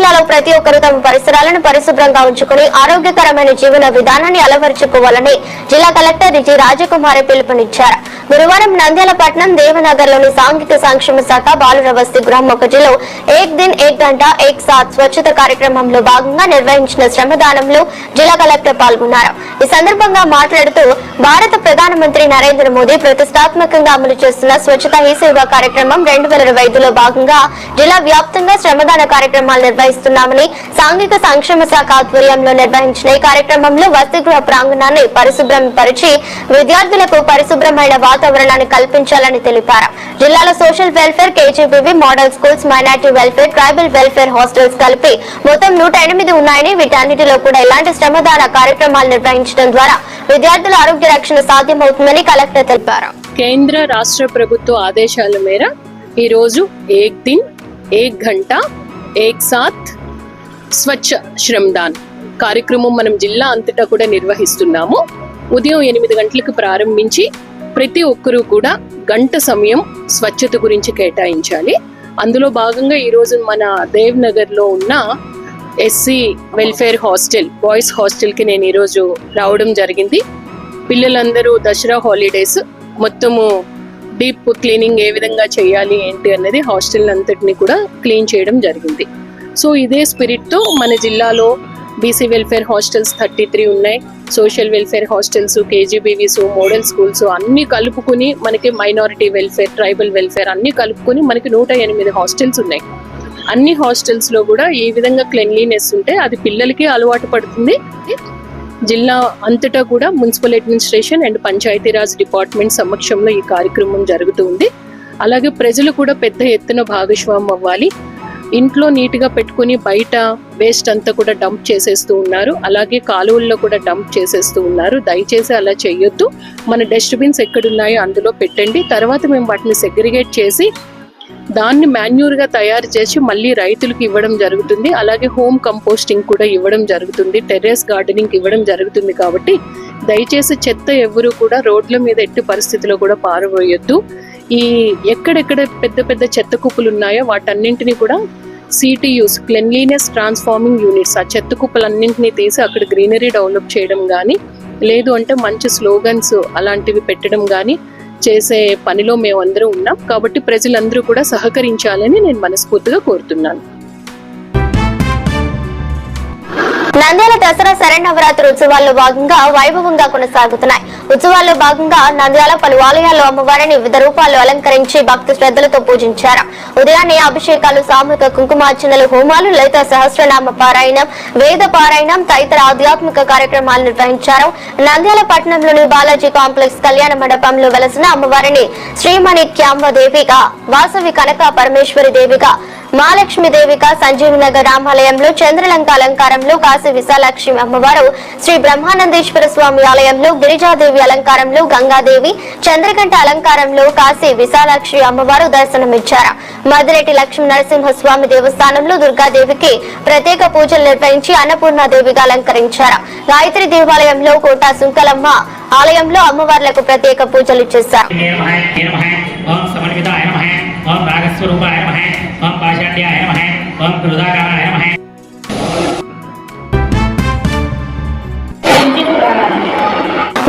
జిల్లాలో ప్రతి ఒక్కరూ తమ పరిసరాలను పరిశుభ్రంగా ఉంచుకుని ఆరోగ్యకరమైన జీవన విధానాన్ని అలవరుచుకోవాలని జిల్లా కలెక్టర్ జి రాజకుమారి పిలుపునిచ్చారు. గురువారం నంద్యాల పట్టణం దేవనగర్ లోని సాంఘిక సంక్షేమ శాఖ బాలుర వసతి గృహం ఒకటిలో ఏక్ దిన్ ఏక్ గంట ఏక్ సాత్ స్వచ్ఛత కార్యక్రమంలో భాగంగా నిర్వహించిన శ్రమదానంలో జిల్లా కలెక్టర్ పాల్గొన్నారు. ఈ సందర్భంగా మాట్లాడుతూ భారత ప్రధానమంత్రి నరేంద్ర మోదీ ప్రతిష్టాత్మకంగా అమలు చేస్తున్న స్వచ్ఛత హీ సేవ కార్యక్రమం 2025లో భాగంగా జిల్లా వ్యాప్తంగా శ్రమదాన కార్యక్రమాలు నిర్వహిస్తున్నామని, సాంఘిక సంక్షేమ శాఖ ఆధ్వర్యంలో నిర్వహించిన ఈ కార్యక్రమంలో వసతి గృహ ప్రాంగణాన్ని పరిశుభ్రం పరిచి విద్యార్థులకు పరిశుభ్రమైన వాతావరణాన్ని కల్పించాలని తెలిపారు. జిల్లాలో social welfare, KGBV model schools, minority welfare, tribal welfare hostels కలిపి మొత్తం 108 ఉన్నాయని, వీటన్నిటిలో కూడా ఇలాంటి శ్రమదాన కార్యక్రమాలు నిర్వహించడం ద్వారా విద్యార్థుల ఆరోగ్య రక్షణ సాధ్యమవుతుందని కలెక్టర్ తెలిపారు. కేంద్ర రాష్ట్ర ప్రభుత్వ ఆదేశాల మేర ఈ రోజు ఏక్ దిన్ ఏక్ గంట ఏక్ సాత్ స్వచ్ఛ శ్రమదాన్ కార్యక్రమం మనం జిల్లా అంతటా కూడా నిర్వహిస్తున్నాము. ఉదయం 8 గంటలకు ప్రారంభించి ప్రతి ఒక్కరూ కూడా గంట సమయం స్వచ్ఛత గురించి కేటాయించాలి. అందులో భాగంగా ఈరోజు మన దేవ్నగర్ లో ఉన్న SC welfare hostel, boys hostel కి నేను ఈరోజు రావడం జరిగింది. పిల్లలందరూ దసరా హాలిడేస్ మొత్తము డీప్ క్లీనింగ్ ఏ విధంగా చేయాలి ఏంటి అన్నది హాస్టల్ అంతటిని కూడా క్లీన్ చేయడం జరిగింది. సో ఇదే స్పిరిట్ తో మన జిల్లాలో బీసీ వెల్ఫేర్ హాస్టల్స్ 33 ఉన్నాయి, social welfare hostels, KGBVs, model schools అన్ని కలుపుకుని మనకి మైనారిటీ వెల్ఫేర్, ట్రైబల్ వెల్ఫేర్ అన్ని కలుపుకొని మనకి 108 హాస్టల్స్ ఉన్నాయి. అన్ని హాస్టల్స్ లో కూడా ఈ విధంగా క్లెన్లీనెస్ ఉంటే అది పిల్లలకి అలవాటు పడుతుంది. జిల్లా అంతటా కూడా municipal administration and Panchayati Raj department సమక్షంలో ఈ కార్యక్రమం జరుగుతుంది. అలాగే ప్రజలు కూడా పెద్ద ఎత్తున భాగస్వామ్యం అవ్వాలి. ఇంట్లో నీట్గా పెట్టుకుని బయట వేస్ట్ అంతా కూడా డంప్ చేసేస్తూ ఉన్నారు, అలాగే కాలువల్లో కూడా డంప్ చేసేస్తూ ఉన్నారు. దయచేసి అలా చేయొద్దు. మన డస్ట్బిన్స్ ఎక్కడున్నాయో అందులో పెట్టండి. తర్వాత మేము వాటిని సెగ్రిగేట్ చేసి దాన్ని మాన్యూర్గా తయారు చేసి మళ్ళీ రైతులకు ఇవ్వడం జరుగుతుంది. అలాగే హోమ్ కంపోస్టింగ్ కూడా ఇవ్వడం జరుగుతుంది, టెర్రస్ గార్డెనింగ్ ఇవ్వడం జరుగుతుంది. కాబట్టి దయచేసి చెత్త ఎవరు కూడా రోడ్ల మీద ఎట్టి పరిస్థితిలో కూడా పారబోయొద్దు. ఈ ఎక్కడెక్కడ పెద్ద పెద్ద చెత్త కుప్పలు ఉన్నాయో వాటన్నింటినీ కూడా CTUs, క్లెన్లీనెస్ ట్రాన్స్ఫార్మింగ్ యూనిట్స్, ఆ చెత్త కుప్పలన్నింటినీ తీసి అక్కడ గ్రీనరీ డెవలప్ చేయడం కానీ, లేదు అంటే మంచి స్లోగన్స్ అలాంటివి పెట్టడం కానీ చేసే పనిలో మేమందరం ఉన్నాం. కాబట్టి ప్రజలందరూ కూడా సహకరించాలని నేను మనస్ఫూర్తిగా కోరుతున్నాను. నంద్యాల దసరా శరన్నవరాత్రి ఉత్సవాల్లో భాగంగా వైభవంగా కొనసాగుతున్నాయి. ఉత్సవాల్లో భాగంగా నంద్యాల పలు ఆలయాల్లో అమ్మవారిని వివిధ రూపాల్లో అలంకరించి భక్తి శ్రద్ధలతో పూజించారు. ఉదయాన్నే అభిషేకాలు, సామూహిక కుంకుమార్చనలు, హోమాలు, లలిత సహస్రనామ పారాయణం, వేద పారాయణం తదితర ఆధ్యాత్మిక కార్యక్రమాలు నిర్వహించారు. నంద్యాల పట్టణంలోని బాలాజీ కాంప్లెక్స్ కళ్యాణ మండపంలో వెలసిన అమ్మవారిని శ్రీమణి క్యాంబ దేవిగా, వాసవి కనక పరమేశ్వరి దేవిగా, మహాలక్ష్మి దేవిగా, సంజీవనగర్ రామాలయంలో చంద్రలంక అలంకారంలో, కాశీ విశాలాక్షి అమ్మవారు, శ్రీ బ్రహ్మానందేశ్వర స్వామి ఆలయంలో గిరిజాదేవి అలంకారంలో, గంగాదేవి చంద్రకంఠ అలంకారంలో కాశీ విశాలాక్షి అమ్మవారు దర్శనమిచ్చారు. మదిరెడ్డి లక్ష్మీ నరసింహస్వామి దేవస్థానంలో దుర్గాదేవికి ప్రత్యేక పూజలు నిర్వహించి అన్నపూర్ణాదేవిగా అలంకరించారు. గాయత్రి దేవాలయంలో కోట సుంకలమ్మ ఆలయంలో అమ్మవార్లకు ప్రత్యేక పూజలు చేశారు. ओम रागस्वरूपाय नमः, ओम पाषाढ्याय नमः, ओम क्रोधाकाराय नमः।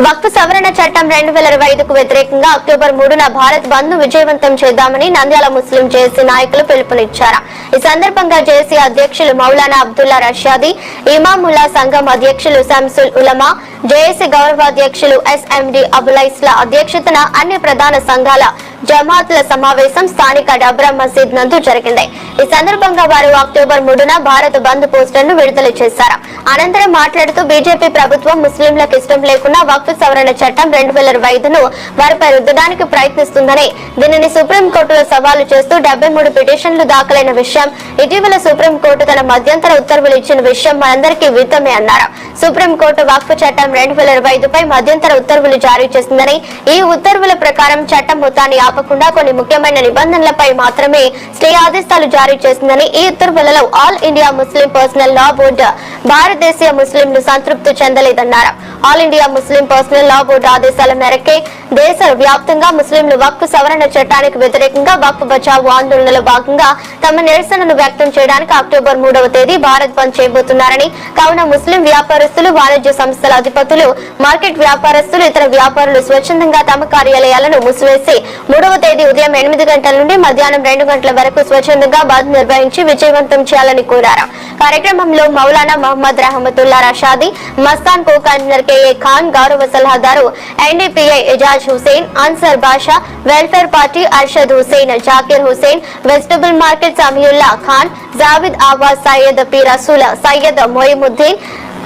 వక్ఫ్ సవరణ చట్టం 2025కు వ్యతిరేకంగా అక్టోబర్ 3న భారత్ బంద్ ను విజయవంతం చేద్దామని నంద్యాల ముస్లిం జేఏసీ నాయకులు పిలుపునిచ్చారు. ఈ సందర్భంగా జేఏసీ అధ్యక్షులు మౌలానా అబ్దుల్లా రషాదీ, ఇమాముల్లా సంఘం అధ్యక్షులు శంసుల్ ఉలమా, జేఏసీ గౌరవాధ్యక్షులు SMD అబులైస్ల అధ్యక్షతన అన్ని ప్రధాన సంఘాల జమాత్ల సమావేశం స్థానిక డబ్రా మసీద్ నందు జరిగింది. ఈ సందర్భంగా వారు అక్టోబర్ 3న భారత్ బంద్ పోస్టర్ ను విడుదల చేశారు. అనంతరం మాట్లాడుతూ బీజేపీ ప్రభుత్వం ముస్లింలకు ఇష్టం లేకున్నా వక్ఫ్ సవరణ చట్టం 2025ను వారిపై రుద్దడానికి ప్రయత్నిస్తుందని, దీనిని సుప్రీంకోర్టులో సవాలు చేస్తూ 73 పిటిషన్లు దాఖలైన విషయం, ఇటీవల సుప్రీంకోర్టు తన మధ్యంతర ఉత్తర్వులు ఇచ్చిన విషయం మనందరికీ విదితమే అన్నారు. సుప్రీంకోర్టు వక్ఫ్ చట్టం 2025పై మధ్యంతర ఉత్తర్వులు జారీ చేసిందని, ఈ ఉత్తర్వుల ప్రకారం చట్టం మొత్తాన్ని ఆపకుండా కొన్ని ముఖ్యమైన నిబంధనలపై మాత్రమే స్టే ఆదేశాలు జారీ చేసిందని, ఈ ఉత్తర్వులలో all India Muslim personal law board భారతదేశీయ ముస్లింలు సంతృప్తి చెందలేదన్నారు. All India Muslim personal law board ఆదేశాల మేరకే దేశ వ్యాప్తంగా ముస్లింలు వక్ఫ్ సవరణ చట్టానికి వ్యతిరేకంగా వక్ఫ్ బచావో ఆందోళనలో భాగంగా తమ నిరసనను వ్యక్తం చేయడానికి అక్టోబర్ 3వ తేదీ భారత్ బంద్ చేయబోతున్నారని, కావున ముస్లిం వ్యాపారస్తులు, వాణిజ్య సంస్థల అధిపతులు, మార్కెట్ వ్యాపారస్తులు, ఇతర వ్యాపారులు స్వచ్ఛందంగా తమ కార్యాలయాలను మూసివేసి 3వ తేదీ ఉదయం 8 గంటల నుండి మధ్యాహ్నం 2 గంటల వరకు స్వచ్ఛందంగా బంద్ నిర్వహించి విజయవంతం చేయాలని కోరారు. కార్యక్రమంలో Maulana Mohammed Rahamatullah Rashadi, Mastan co convener KA Khan, గౌరవ సలహాదారు NDPI Ejaz Hussain, Ansar Basha, welfare party Arshad Hussain, Zakir Hussain, vegetable market Samiullah Khan, Javid Awaz, Syed P Rasool, Syed Moinuddin,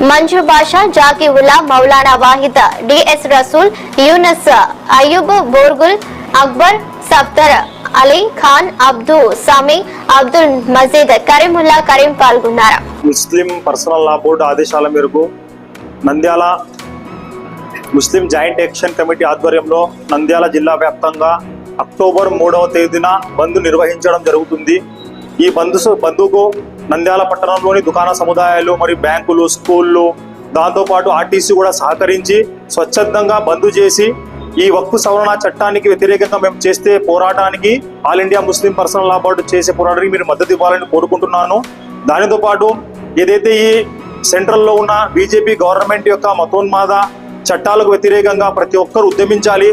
Manju Basha, Zaki Ulla, Maulana Wahid, DS Rasool, Younus Ayyub, Borgul, Akbar, Safdar Ali Khan, Abdu Sami, Abdul Majeed, Karimullah Karim పాల్గొన్నారు. ముస్లిం పర్సనల్ లా బోర్డు ఆదేశాల మేరకు Nandyal Muslim joint action committee ఆధ్వర్యంలో నంద్యాల జిల్లా వ్యాప్తంగా అక్టోబర్ 3వ తేదీన బంద్ నిర్వహించడం జరుగుతుంది. ఈ బంద్కు నంద్యాల పట్టణంలోని దుకాణ సముదాయాలు మరియు బ్యాంకులు, స్కూళ్ళు, దాంతోపాటు ఆర్టీసీ కూడా సహకరించి స్వచ్ఛందంగా బంద్ చేసి ఈ వక్ఫ్ సవరణ చట్టానికి వ్యతిరేకంగా మేము చేస్తే పోరాటానికి all India Muslim personal law board చేసే పోరాటానికి మీరు మద్దతు ఇవ్వాలని కోరుకుంటున్నాను. దానితో పాటు ఏదైతే ఈ సెంట్రల్లో ఉన్న బీజేపీ గవర్నమెంట్ యొక్క మతోన్మాద చట్టాలకు వ్యతిరేకంగా ప్రతి ఒక్కరు ఉద్యమించాలి.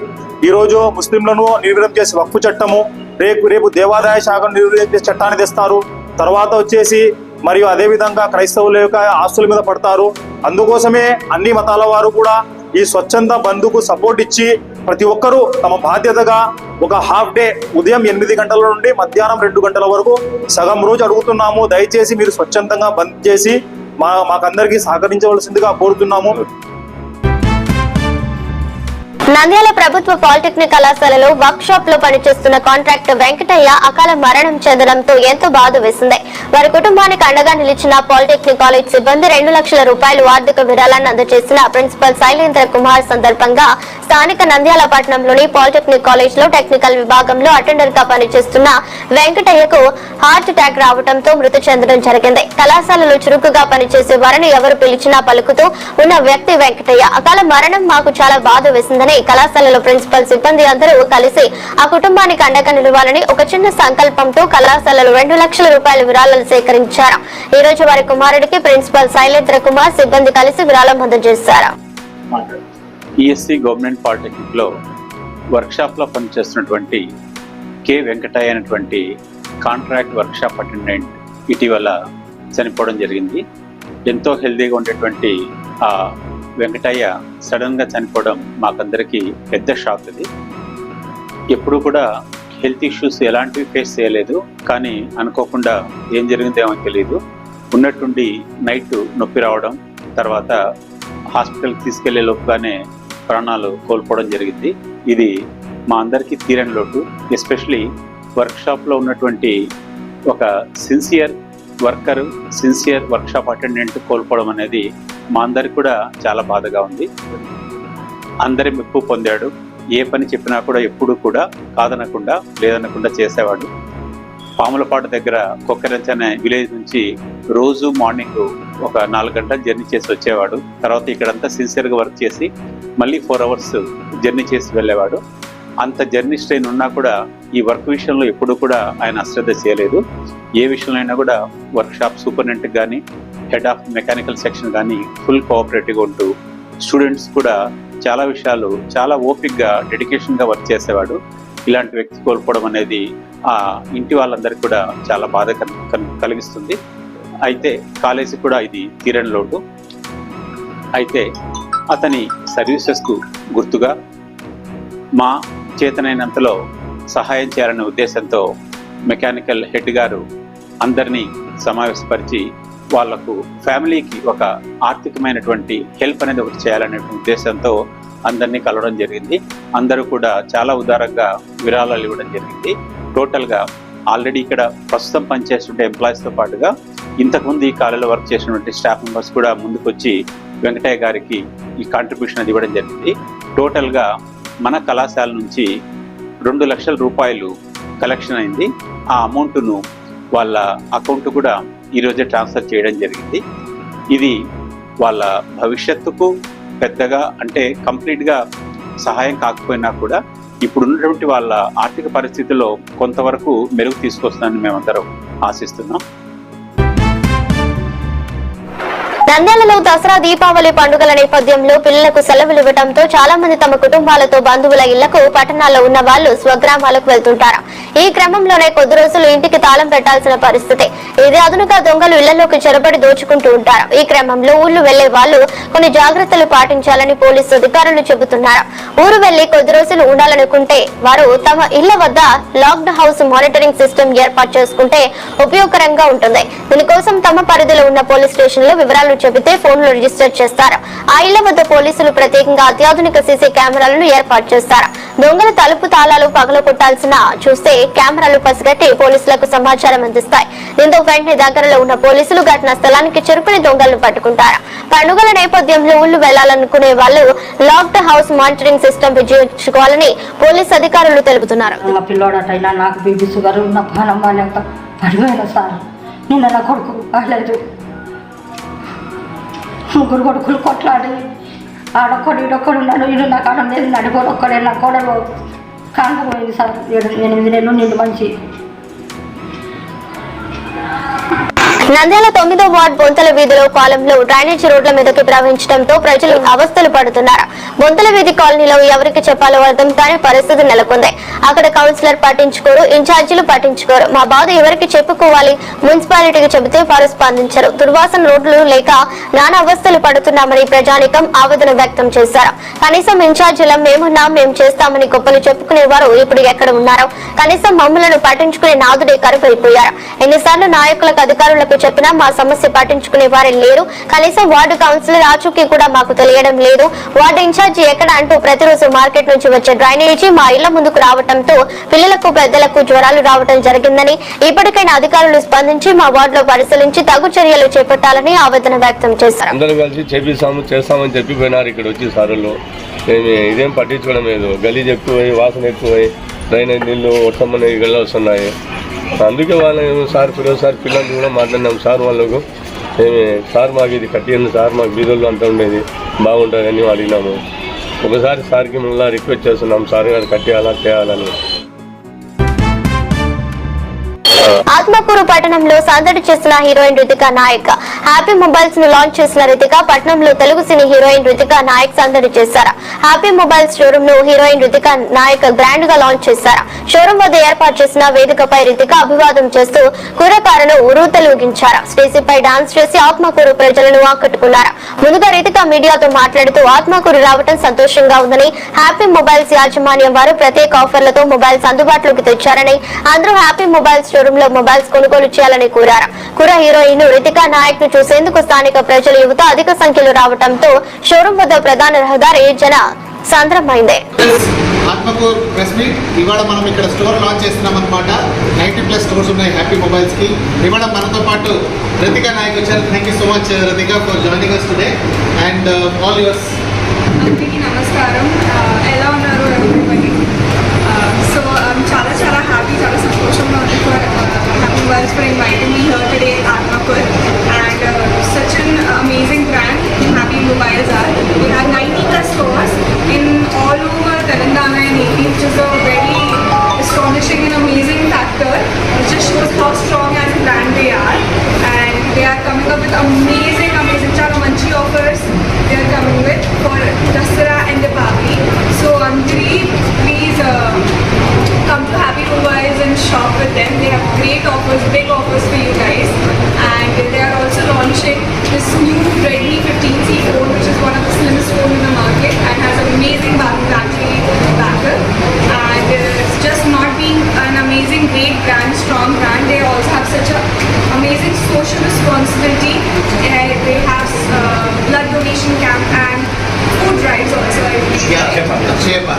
ఈరోజు ముస్లింలను నిర్వీర్యం చేసే వక్ఫ్ చట్టము, రేపు దేవాదాయ శాఖను నిర్వీర్యం చేసే చట్టాన్ని తెస్తారు. తర్వాత వచ్చేసి మరియు అదేవిధంగా క్రైస్తవుల యొక్క ఆస్తుల మీద పడతారు. అందుకోసమే అన్ని మతాల వారు కూడా ఈ స్వచ్ఛంద బంద్కు సపోర్ట్ ఇచ్చి ప్రతి ఒక్కరూ తమ బాధ్యతగా ఒక హాఫ్ డే ఉదయం 8 గంటల నుండి మధ్యాహ్నం 2 గంటల వరకు సగం రోజు అడుగుతున్నాము. దయచేసి మీరు స్వచ్ఛందంగా బంద్ చేసి మాకందరికీ సహకరించవలసిందిగా కోరుతున్నాము. నంద్యాల ప్రభుత్వ పాలిటెక్నిక్ కళాశాలలో వర్క్ షాప్ లో పనిచేస్తున్న కాంట్రాక్టర్ వెంకటయ్య అకాల మరణం చెందడంతో ఎంతో బాధ వేసింది. వారి కుటుంబానికి అండగా నిలిచిన పాలిటెక్నిక్ కాలేజ్ సిబ్బంది 2 లక్షల రూపాయలు ఆర్థిక విరాళాన్ని అందజేసిన ప్రిన్సిపల్ శైలేంద్ర కుమార్ సందర్భంగా స్థానిక నంద్యాల పట్టణంలోని పాలిటెక్నిక్ కాలేజ్ లో టెక్నికల్ విభాగంలో అటెండర్ గా పనిచేస్తున్న వెంకటయ్యకు హార్ట్ అటాక్ రావడంతో మృతి చెందడం జరిగింది. కళాశాలలో చురుకుగా పనిచేసే వారిని ఎవరు పిలిచినా పలుకుతూ ఉన్న వ్యక్తి వెంకటయ్య. అకాల మరణం మాకు చాలా బాధ వేసిందని కళాశాలలో ప్రిన్సిపల్ సిబ్బంది అందరూ కలిసి ఆ కుటుంబానికి అండగా నిలవాలని ఒక చిన్న సంకల్పంతో కళాశాలలో 2 లక్షల రూపాయల విరాళాలు సేకరించారు. ఈ రోజు వారి కుమారుడికి ప్రిన్సిపల్ శైలేంద్ర కుమార్ సిబ్బంది కలిసి విరాళం అందజేశారు. ఈఎస్సీ గవర్నమెంట్ పాలిటెక్నిక్ లో వర్క్ షాప్ లో పనిచేస్తున్నటువంటి కె వెంకటయ్య అనేటువంటి కాంట్రాక్ట్ వర్క్ షాప్ అటెండెంట్ ఇటీవల చనిపోవడం జరిగింది. ఎంతో హెల్దీగా ఉండేటువంటి ఆ వెంకటయ్య సడన్ గా చనిపోవడం మాకందరికీ పెద్ద షాక్. అది ఎప్పుడు కూడా హెల్త్ ఇష్యూస్ ఎలాంటివి ఫేస్ చేయలేదు, కానీ అనుకోకుండా ఏం జరిగిందేమో తెలియదు. ఉన్నట్టుండి నైట్ నొప్పి రావడం, తర్వాత హాస్పిటల్కి తీసుకెళ్లే లోపుగానే ప్రాణాలు కోల్పోవడం జరిగింది. ఇది మా అందరికీ తీరని లోటు. ఎస్పెషలీ వర్క్షాప్లో ఉన్నటువంటి ఒక సిన్సియర్ వర్క్షాప్ అటెండెంట్ కోల్పోవడం అనేది మా అందరికి కూడా చాలా బాధగా ఉంది. అందరి మెప్పు పొందాడు. ఏ పని చెప్పినా కూడా ఎప్పుడు కూడా కాదనకుండా లేదనకుండా చేసేవాడు. పాములపాట దగ్గర కొక్కరంచ అనే విలేజ్ నుంచి రోజు మార్నింగ్ ఒక 4 గంటల జర్నీ చేసి వచ్చేవాడు. తర్వాత ఇక్కడంతా సిన్సియర్గా వర్క్ చేసి మళ్ళీ 4 అవర్స్ జర్నీ చేసి వెళ్ళేవాడు. అంత జర్నీ స్ట్రెయిన్ ఉన్నా కూడా ఈ వర్క్ విషయంలో ఎప్పుడు కూడా ఆయన అశ్రద్ధ చేయలేదు. ఏ విషయంలో అయినా కూడా వర్క్ షాప్ సూపరింటెండెంట్ కానీ హెడ్ ఆఫ్ మెకానికల్ సెక్షన్ కానీ ఫుల్ కోఆపరేటివ్గా ఉంటూ స్టూడెంట్స్ కూడా చాలా విషయాలు చాలా ఓపిక్గా డెడికేషన్గా వర్క్ చేసేవాడు. ఇలాంటి వ్యక్తి కోల్పోవడం అనేది ఆ ఇంటి వాళ్ళందరికీ కూడా చాలా బాధ కలిగిస్తుంది. అయితే కాలేజీ కూడా ఇది తీరని లోటు. అయితే అతని సర్వీసెస్కు గుర్తుగా మా చేతనైనంతలో సహాయం చేయాలనే ఉద్దేశంతో మెకానికల్ హెడ్ గారు అందరినీ సమావేశపరిచి వాళ్లకు ఫ్యామిలీకి ఒక ఆర్థికమైనటువంటి హెల్ప్ అనేది ఒకటి చేయాలనే ఉద్దేశంతో అందరినీ కలవడం జరిగింది. అందరూ కూడా చాలా ఉదారంగా విరాళాలు ఇవ్వడం జరిగింది. టోటల్గా ఆల్రెడీ ఇక్కడ ప్రస్తుతం పనిచేస్తుంటే ఎంప్లాయీస్తో పాటుగా ఇంతకుముందు ఈ కాలేజీలో వర్క్ చేసినటువంటి స్టాఫ్ మెంబర్స్ కూడా ముందుకొచ్చి వెంకటయ్య గారికి ఈ కాంట్రిబ్యూషన్ అది ఇవ్వడం జరిగింది. టోటల్గా మన కళాశాల నుంచి 2 లక్షల రూపాయలు కలెక్షన్ అయింది. ఆ అమౌంట్ను వాళ్ళ అకౌంట్ కూడా ఈరోజే ట్రాన్స్ఫర్ చేయడం జరిగింది. ఇది వాళ్ళ భవిష్యత్తుకు పెద్దగా అంటే కంప్లీట్గా సహాయం కాకపోయినా కూడా ఇప్పుడు ఉన్నటువంటి వాళ్ళ ఆర్థిక పరిస్థితుల్లో కొంతవరకు మెరుగు తీసుకొస్తుందని మేమందరం ఆశిస్తున్నాం. నంద్యాలలో దసరా దీపావళి పండుగల నేపథ్యంలో పిల్లలకు సెలవులు ఇవ్వడంతో చాలా మంది తమ కుటుంబాలతో బంధువుల ఇళ్లకు పట్టణాల్లో ఉన్న వాళ్లు స్వగ్రామాలకు వెళ్తుంటారు. ఈ క్రమంలోనే కొద్ది రోజులు ఇంటికి తాళం పెట్టాల్సిన పరిస్థితి. ఇది అదునుక దొంగలు ఇళ్లలోకి చొరబడి దోచుకుంటూ ఉంటారు. ఈ క్రమంలో ఊళ్లు వెళ్లే వాళ్లు కొన్ని జాగ్రత్తలు పాటించాలని పోలీసు అధికారులు చెబుతున్నారు. ఊరు వెళ్లి కొద్ది రోజులు ఉండాలనుకుంటే వారు తమ ఇళ్ల వద్ద లాక్డ్ హౌస్ మానిటరింగ్ సిస్టమ్ ఏర్పాటు చేసుకుంటే ఉపయోగకరంగా ఉంటుంది. దీనికోసం తమ పరిధిలో ఉన్న పోలీస్ స్టేషన్ లో వివరాలు చెబితే ఫోన్లు రిజిస్టర్ చేస్తారు. ఆ ఇళ్ల వద్ద పోలీసులు ప్రత్యేకంగా అత్యాధునిక సీసీ కెమెరాలను ఏర్పాటు చేస్తారు. దొంగల తలుపు తాళాలు పగలగొట్టాల్సిన చూస్తే కెమెరాలు పసిగట్టి పోలీసులకు సమాచారం అందిస్తాయి. దీంతో వెంటనే దగ్గరలో ఉన్న పోలీసులు ఘటనా స్థలానికి చేరుకుని దొంగలను పట్టుకుంటారు. పండుగల నేపథ్యంలో ఊళ్లు వెళ్లాలనుకునే వాళ్ళు లాక్డ్ హౌస్ మానిటరింగ్ సిస్టమ్ విజయించుకోవాలని పోలీసు అధికారులు తెలుపుతున్నారు. మా పిల్లోడటైనా నాకు బీపీ షుగర్ ఉన్న పానమ్మ పడిపోయిన సార్ నిన్న నా కొడుకు కాలేదు. ముగ్గురు కొడుకులు కొట్లాడి ఆడొక్కడు ఈడొక్కడు ఉన్నాడు. ఈడు నాకు ఆడ లేదు నడిపోడు ఒక్కడే. నా కోడలు కాంకపోయింది సార్. 8 నెలలు నిండు మంచి. నంద్యాల 9వ వార్డు బొంతల వీధిలో కాలంలో డ్రైనేజీ రోడ్ల మీదకి ప్రవహించడంతో ప్రజలు అవస్థలు పడుతున్నారు. బొంతల వీధి కాలనీలో ఎవరికి చెప్పాలో అర్థం కాని పరిస్థితి నెలకొంది. అక్కడ కౌన్సిలర్ పట్టించుకోరు, ఇన్ఛార్జీలు పట్టించుకోరు. మా బాధ ఎవరికి చెప్పుకోవాలి? మున్సిపాలిటీకి చెబితే వారు స్పందించరు. దుర్వాసన రోడ్లు లేక నానా అవస్థలు పడుతున్నామని ప్రజానికం ఆవేదన వ్యక్తం చేశారు. కనీసం ఇన్ఛార్జీలం మేమున్నాం, మేము చేస్తామని గొప్పలు చెప్పుకునేవారు ఇప్పుడు ఎక్కడ ఉన్నారు? కనీసం మమ్మలను పట్టించుకునే నాదుడే కరువైపోయారు. ఎన్నిసార్లు నాయకులకు అధికారులకు చెప్పినా మా సమస్య పట్టించుకునే వారే లేరు. కనీసం వార్డు కౌన్సిలర్ ఆచూకీ కూడా మాకు తెలియడం లేదు. వార్డు ఇన్ఛార్జి ఎక్కడ అంటూ ప్రతిరోజు మార్కెట్ నుంచి వచ్చే డ్రైనేజీ మా ఇళ్ల ముందుకు రావడంతో పిల్లలకు పెద్దలకు జ్వరాలు రావడం జరిగిందని, ఇప్పటికైనా అధికారులు స్పందించి మా వార్డులో పరిశీలించి తగు చర్యలు చేపట్టాలని ఆవేదన వ్యక్తం చేశారు. అందరూ కలిసి చేస్తామని చెప్పిపోయినారు. ఇక్కడ వచ్చి సారులు ఇదేం పట్టించుకోవడం లేదు. గలీజ్ ఎక్కువై, వాసన ఎక్కువై, డ్రైనేజ్ నీళ్లు ఒట్టమని గళ్ళ వస్తున్నాయి. అందుకే వాళ్ళని సార్ పిల్లలు కూడా మాట్లాడినాం. సార్ వాళ్ళకు సార్ మాకు ఇది కట్టింది సార్, మాకు బీదోళ్ళు అంతా ఉండేది బాగుంటుంది అని అడిగినాము. ఒకసారి సార్కి మళ్ళీ రిక్వెస్ట్ చేస్తున్నాం, సార్ గారు కట్టేయాలా చేయాలని. ఆత్మకూరు పట్టణంలో సందడి చేసిన heroine Ritika Nayak. Happy mobiles ను లాంచ్ చేసిన రితికా పట్టణంలో తెలుగు సినీ హీరోయిన్ రితికా నాయక్ సందడి చేశారు. హ్యాపీ మొబైల్స్ షోరూమ్ ను హీరోయిన్ రితికా నాయక్ గ్రాండ్ గా లాంచ్ చేశారు. షోరూమ్ వద్ద ఏర్పాటు చేసిన వేదికపై రితికా అభివాదం చేస్తూ కుర్రకారును ఉరుతలూగించారు. స్టేజీపై డాన్స్ చేసి ఆత్మకూరు ప్రజలను ఆకట్టుకున్నారు. ముందుగా రితికా మీడియాతో మాట్లాడుతూ ఆత్మకూరు రావడం సంతోషంగా ఉందని, హ్యాపీ మొబైల్స్ యాజమాన్యం వారు ప్రత్యేక ఆఫర్లతో మొబైల్స్ అందుబాటులోకి తెచ్చారని, అందరూ హ్యాపీ మొబైల్స్ షోరూమ్ లో మొబైల్స్ కొనుగోలు చేయాలని కోరారు. కుర్ర హీరోయిన్ రితికా నాయక్ ను చూసేందుకు స్థానిక ప్రజల యువత అధిక సంఖ్యలో రావడంతో షోరూమ్ వద్ద ప్రధాన రహదారి జన సంద్రమైంది. ఆత్మకూరు ప్రెస్ మీట్ ఇవాళ మనం ఇక్కడ స్టోర్ లాంచ్ చేస్తున్నాం అనమాట. 90+ స్టోర్స్ ఉన్నాయి హ్యాపీ మొబైల్స్ కి. ఇవాళ మనతో పాటు రితికా నాయక్ వచ్చారు. Thank you so much Ritika for joining us today and all yours. అందరికీ నమస్కారం. ఎలా ఉన్నారు everybody? సో చాలా చాలా హ్యాపీ, చాలా సంతోషంగా ఉంది for happy mobiles for inviting me here today Atmakur and such an amazing brand happy mobiles are. We have 90+ stores in all over Telangana and AP, which is a very astonishing and amazing factor. It just shows how strong as a brand they are, and they are coming up with amazing చాలా మంచి offers they are coming with for Dasara and Deepavali. So Anjali, please come to Happy Mobiles and shop with them. They have great offers, big offers for you guys, and they are also launching this new Redmi 15C phone, which is one of the slimmest phones in the market and has amazing battery backup. And it's just not being an amazing, great brand, strong brand, they also have such a amazing social responsibility. They have blood donation camp and food drives also. Yeah, Sheba.